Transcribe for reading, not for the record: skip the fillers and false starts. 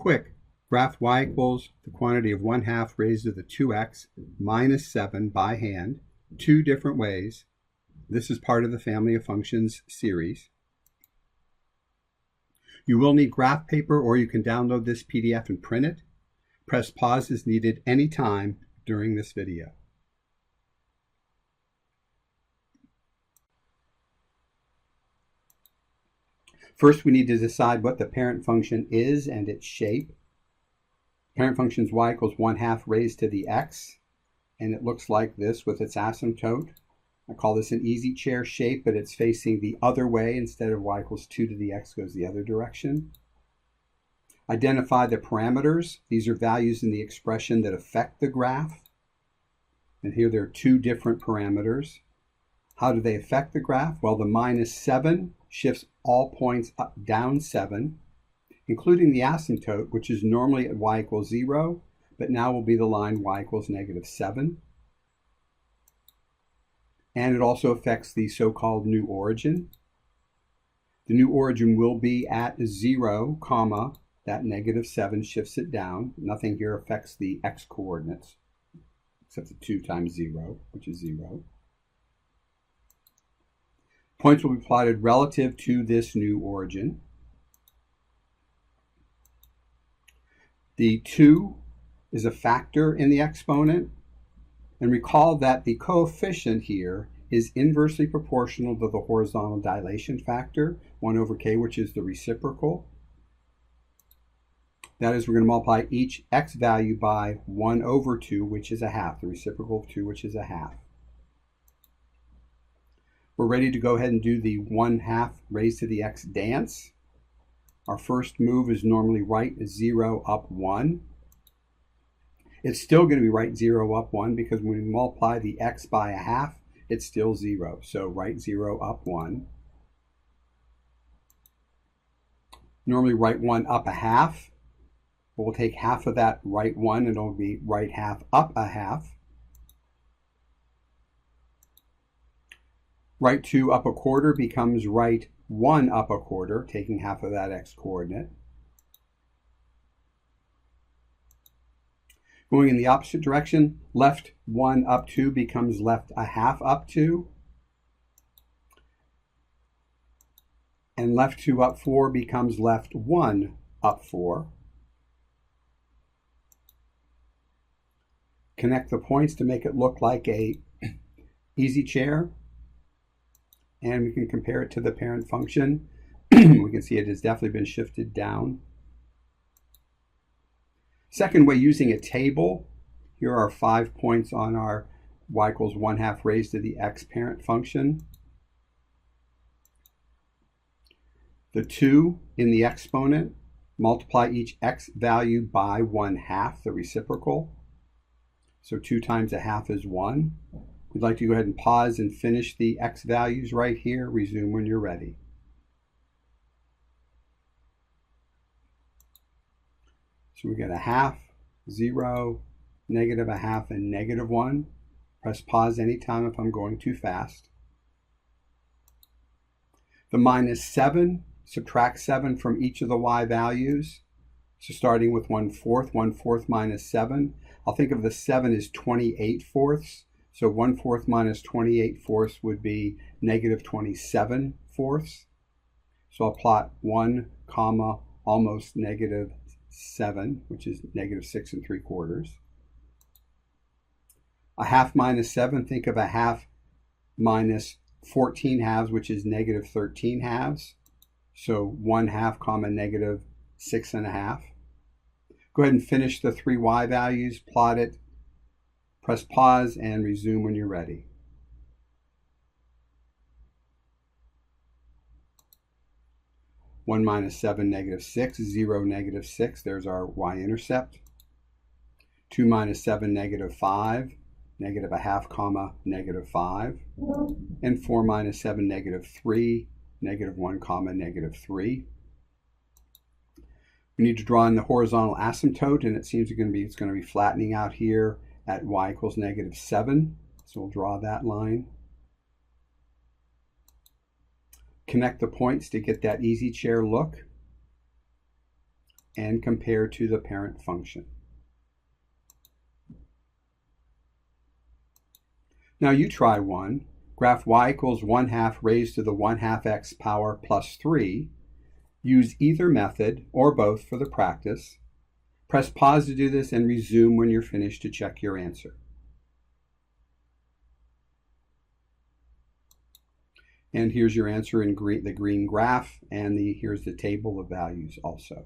Quick, graph y equals the quantity of 1/2 raised to the 2x minus 7 by hand, two different ways. This is part of the family of functions series. You will need graph paper, or you can download this PDF and print it. Press pause as needed anytime during this video. First, we need to decide what the parent function is and its shape. Parent function is y equals 1/2 raised to the x, and it looks like this with its asymptote. I call this an easy chair shape, but it's facing the other way. Instead of y equals 2 to the x goes the other direction. Identify the parameters. These are values in the expression that affect the graph. And here there are two different parameters. How do they affect the graph? Well, the minus 7 shifts all points up, down 7, including the asymptote, which is normally at y equals 0, but now will be the line y equals -7. And it also affects the so-called new origin. The new origin will be at 0, comma, that -7 shifts it down. Nothing here affects the x coordinates, except the 2 times 0, which is 0. Points will be plotted relative to this new origin. The 2 is a factor in the exponent. And recall that the coefficient here is inversely proportional to the horizontal dilation factor, 1 over k, which is the reciprocal. That is, we're going to multiply each x value by 1 over 2, which is 1/2, the reciprocal of 2, which is 1/2. We're ready to go ahead and do the 1/2 raised to the x dance. Our first move is normally right 0 up 1. It's still going to be right 0 up 1 because when we multiply the x by 1/2, it's still 0. So right 0 up 1. Normally right 1 up 1/2. We'll take half of that right 1 and it'll be right 1/2 up 1/2. Right 2 up 1/4 becomes right 1 up 1/4, taking half of that x coordinate. Going in the opposite direction, left 1 up 2 becomes left 1/2 up 2. And left 2 up 4 becomes left 1 up 4. Connect the points to make it look like a easy chair. And we can compare it to the parent function. We can see it has definitely been shifted down. Second way, using a table. Here are 5 points on our y equals 1/2 raised to the x parent function. The 2 in the exponent, multiply each x value by 1/2, the reciprocal. So 2 times 1/2 is 1. We'd like to go ahead and pause and finish the x values right here. Resume when you're ready. So we get 1/2, 0, -1/2, and -1. Press pause anytime if I'm going too fast. The -7, subtract 7 from each of the y values. So starting with 1/4 minus 7. I'll think of the 7 as 28/4. So 1/4 minus 28/4 would be -27/4. So I'll plot 1, comma, almost -7, which is -6 3/4. 1/2 minus 7, think of 1/2 minus 14/2, which is -13/2. So 1/2, comma, -6.5. Go ahead and finish the 3 y values, plot it, press pause, and resume when you're ready. One minus 7, -6, 0, -6. There's our y-intercept. 2 minus 7, -5, -1/2, comma, -5. And 4 minus 7, -3, -1, comma, -3. We need to draw in the horizontal asymptote, and it seems it's going to be flattening out here at y equals -7. So we'll draw that line. Connect the points to get that easy chair look. and compare to the parent function. Now you try one. Graph y equals 1/2 raised to the 1/2 x power plus 3. Use either method or both for the practice. Press pause to do this and resume when you're finished to check your answer. And here's your answer in the green graph, and here's the table of values also.